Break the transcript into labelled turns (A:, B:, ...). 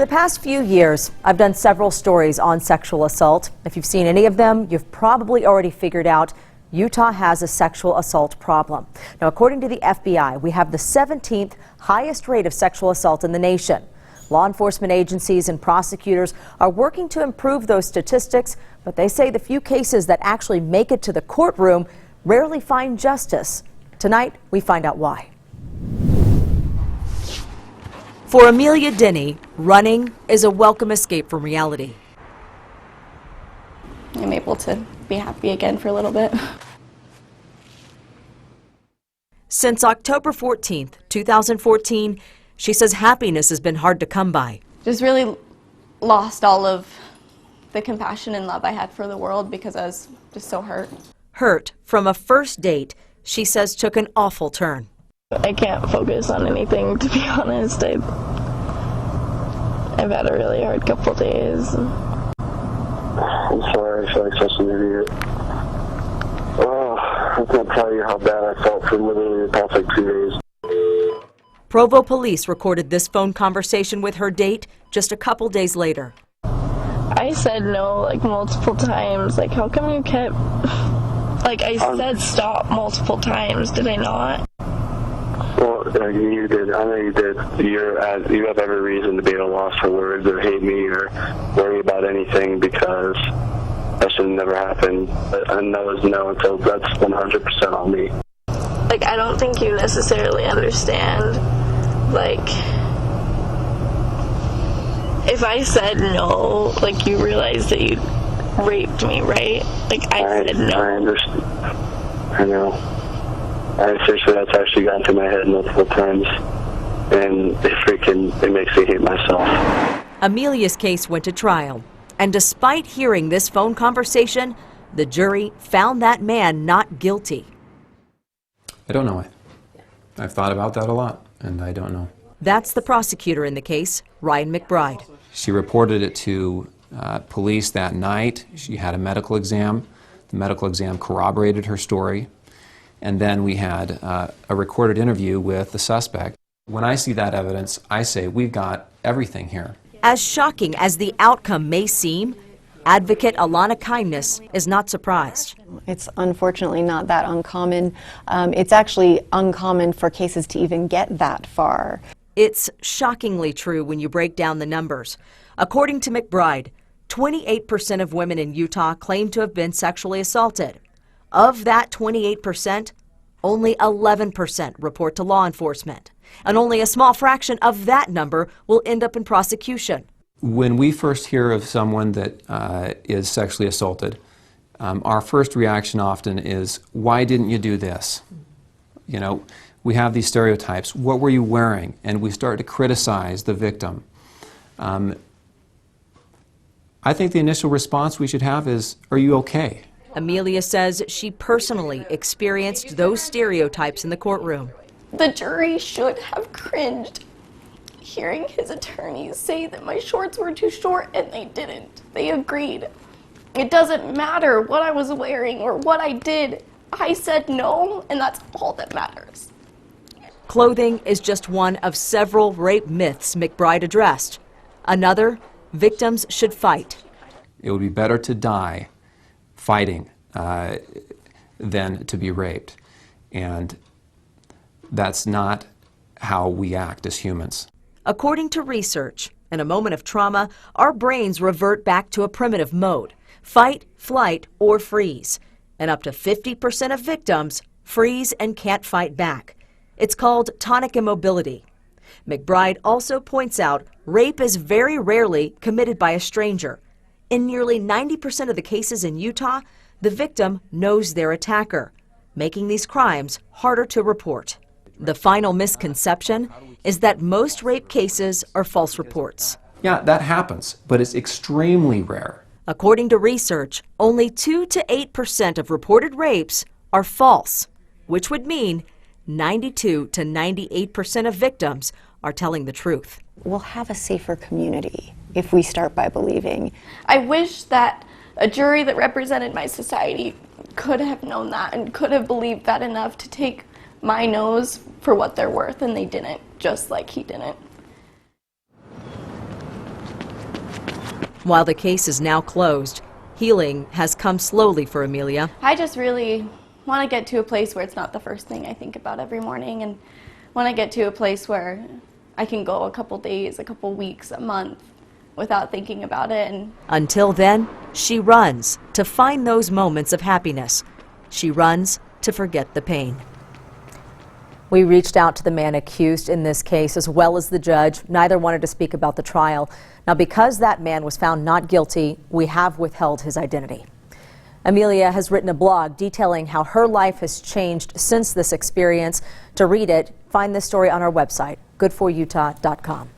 A: For the past few years, I've done several stories on sexual assault. If you've seen any of them, you've probably already figured out Utah has a sexual assault problem. Now, according to the FBI, we have the 17th highest rate of sexual assault in the nation. Law enforcement agencies and prosecutors are working to improve those statistics, but they say the few cases that actually make it to the courtroom rarely find justice. Tonight, we find out why. For Amelia Denny, running is a welcome escape from reality.
B: I'm able to be happy again for a little bit.
A: Since October 14th, 2014, she says happiness has been hard to come by.
B: Just really lost all of the compassion and love I had for the world because I was just so hurt.
A: Hurt from a first date she says took an awful turn.
B: I can't focus on anything, to be honest. I've had a really hard couple days.
C: I'm sorry, I feel like such an idiot. Oh, I can't tell you how bad I felt for literally the past 2 days.
A: Provo police recorded this phone conversation with her date just a couple days later.
B: I said no multiple times. How come you kept... I said stop multiple times, did I not?
C: Well, you did. I know you did. You have every reason to be at a loss for words or hate me or worry about anything because that should never happen. But I know is no, so that's 100% on me.
B: I don't think you necessarily understand, if I said no, you realize that you raped me, right? I said no.
C: I understand. I know. Seriously, that's actually gone through my head multiple times, and it makes me hate myself.
A: Amelia's case went to trial, and despite hearing this phone conversation, the jury found that man not guilty.
D: I don't know. I've thought about that a lot, and I don't know.
A: That's the prosecutor in the case, Ryan McBride.
D: She reported it to police that night. She had a medical exam. The medical exam corroborated her story. And then we had a recorded interview with the suspect. When I see that evidence, I say we've got everything here.
A: As shocking as the outcome may seem, advocate Alana Kindness is not surprised.
E: It's unfortunately not that uncommon. It's actually uncommon for cases to even get that far.
A: It's shockingly true when you break down the numbers. According to McBride, 28% of women in Utah claim to have been sexually assaulted. Of that 28%, only 11% report to law enforcement, and only a small fraction of that number will end up in prosecution.
D: When we first hear of someone that is sexually assaulted, our first reaction often is, why didn't you do this? You know, we have these stereotypes. What were you wearing? And we start to criticize the victim. I think the initial response we should have is, are you okay?
A: Amelia says she personally experienced those stereotypes in the courtroom.
B: The jury should have cringed hearing his attorneys say that my shorts were too short, and they didn't. They agreed. It doesn't matter what I was wearing or what I did. I said no, and that's all that matters.
A: Clothing is just one of several rape myths McBride addressed. Another, victims should fight.
D: It would be better to die fighting than to be raped. And that's not how we act as humans.
A: According to research, in a moment of trauma, our brains revert back to a primitive mode: fight, flight, or freeze. And up to 50% of victims freeze and can't fight back. It's called tonic immobility. McBride also points out rape is very rarely committed by a stranger. In nearly 90% of the cases in Utah, the victim knows their attacker, making these crimes harder to report. The final misconception is that most rape cases are false reports.
D: Yeah, that happens, but it's extremely rare.
A: According to research, only 2 to 8% of reported rapes are false, which would mean 92 to 98% of victims are telling the truth.
E: We'll have a safer community if we start by believing.
B: I wish that a jury that represented my society could have known that and could have believed that enough to take my no's for what they're worth, and they didn't, just like he didn't.
A: While the case is now closed, healing has come slowly for Amelia.
B: I just really want to get to a place where it's not the first thing I think about every morning, and want to get to a place where I can go a couple days, a couple weeks, a month without thinking about it. And
A: Until then, she runs to find those moments of happiness. She runs to forget the pain. We reached out to the man accused in this case as well as the judge. Neither wanted to speak about the trial. Now, because that man was found not guilty, we have withheld his identity. Amelia has written a blog detailing how her life has changed since this experience. To read it, find this story on our website, goodforutah.com.